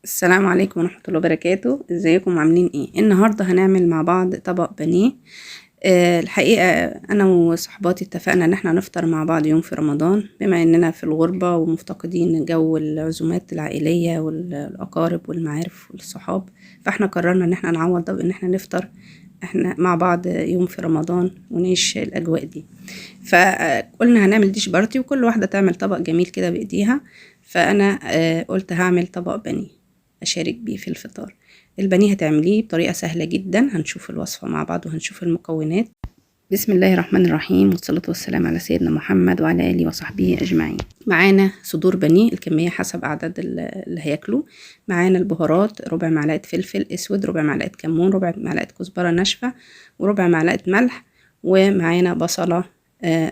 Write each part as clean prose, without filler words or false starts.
السلام عليكم ورحمة الله وبركاته. ازيكم عاملين ايه؟ النهاردة هنعمل مع بعض طبق بانيه. الحقيقة انا وصحباتي اتفقنا ان احنا نفطر مع بعض يوم في رمضان، بما اننا في الغربة ومفتقدين جو العزومات العائلية والاقارب والمعارف والصحاب. فاحنا قررنا ان احنا نعوض ده بان احنا نفطر احنا مع بعض يوم في رمضان ونعيش الاجواء دي. فقلنا هنعمل ديش بارتي وكل واحدة تعمل طبق جميل كده بايديها. فانا قلت هعمل طبق بانيه أشارك بيه في الفطار. البانيه هتعمليه بطريقة سهلة جدا، هنشوف الوصفة مع بعض وهنشوف المكونات. بسم الله الرحمن الرحيم، والصلاة والسلام على سيدنا محمد وعلى آله وصحبه أجمعين. معانا صدور بانيه، الكمية حسب عدد اللي هياكلوا. معانا البهارات: ربع معلقة فلفل أسود، ربع معلقة كمون، ربع معلقة كزبرة ناشفة، وربع معلقة ملح. ومعانا بصلة،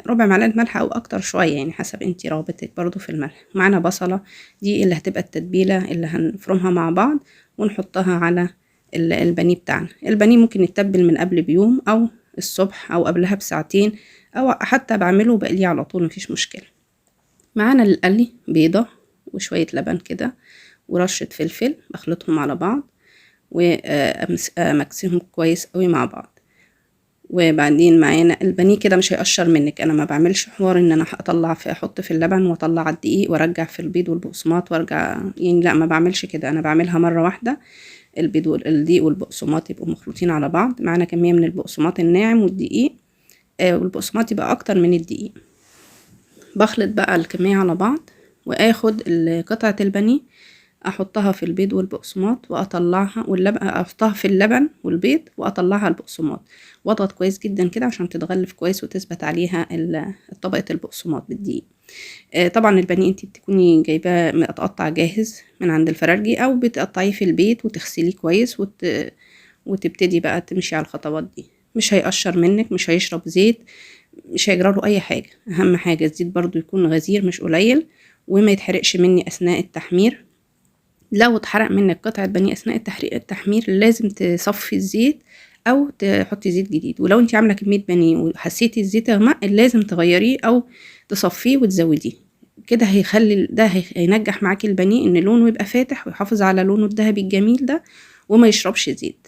ربع معلقة ملح أو أكتر شوية، يعني حسب انتي رغبتك برضو في الملح. معانا بصلة، دي اللي هتبقى التتبيلة اللي هنفرمها مع بعض ونحطها على البانيه بتاعنا. البانيه ممكن يتبل من قبل بيوم أو الصبح أو قبلها بساعتين، أو حتى بعمله بقليه على طول مفيش مشكلة. معانا للقلي بيضة وشوية لبن كده ورشة فلفل، بخلطهم على بعض وأمكسهم كويس قوي مع بعض. وبعدين معانا البانيه كده مش هيقشر منك. انا ما بعملش حوار ان انا اطلع في احط في اللبن واطلع على الدقيق وارجع في البيض والبقسماط وارجع، يعني لا، ما بعملش كده. انا بعملها مره واحده. البيض والدقيق والبقسماط يبقوا مخلوطين على بعض. معانا كميه من البقسماط الناعم والدقيق، والبقسماط يبقى اكتر من الدقيق. بخلط بقى الكميه على بعض واخد قطعه البانيه احطها في البيض والبقسماط واطلعها، واللبن احطها في اللبن والبيض واطلعها البقسماط، واضغط كويس جدا كده عشان تتغلف كويس وتثبت عليها طبقه البقسماط بالدقيق. طبعا البانيه انتي بتكوني جايباه متقطع جاهز من عند الفرارجي، او بتقطعيه في البيت وتغسليه كويس وتبتدي بقى تمشي على الخطوات دي. مش هيقشر منك، مش هيشرب زيت، مش هيجراله اي حاجه. اهم حاجه الزيت برضو يكون غزير مش قليل، وما يتحرقش مني اثناء التحمير. لو اتحرق منك قطعة بانيه أثناء التحمير لازم تصفي الزيت أو تحطي زيت جديد. ولو انت عاملة كمية بانيه وحسيتي الزيت اغمق لازم تغيريه أو تصفيه وتزوديه. كده هيخلي ده هينجح معاكي البانيه ان لونه يبقى فاتح ويحافظ على لونه الذهبي الجميل ده وما يشربش زيت.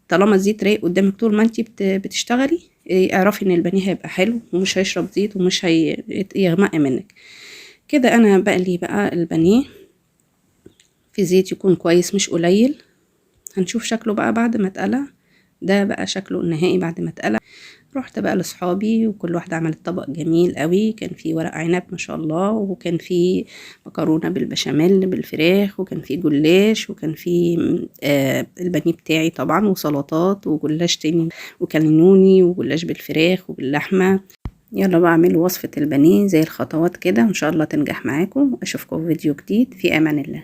طالما الزيت رايق قدامك طول ما انت بتشتغلي، اعرفي ان البانيه هيبقى حلو ومش هيشرب زيت ومش هيغمق منك. كده انا بقلي بقى البانيه في زيت يكون كويس مش قليل. هنشوف شكله بقى بعد ما اتقلى. ده بقى شكله النهائي بعد ما اتقلى. رحت بقى لاصحابي وكل واحدة عملت طبق جميل قوي. كان فيه ورق عنب ما شاء الله، وكان فيه مكرونة بالبشاميل بالفراخ، وكان فيه جلاش، وكان فيه البانيه بتاعي طبعا، وسلطات وجلاش تاني، وكانوني وجلاش بالفراخ وباللحمة. يلا بقى اعملوا وصفة البانيه زي الخطوات كده، وان شاء الله تنجح معاكم. اشوفكم في فيديو جديد، في امان الله.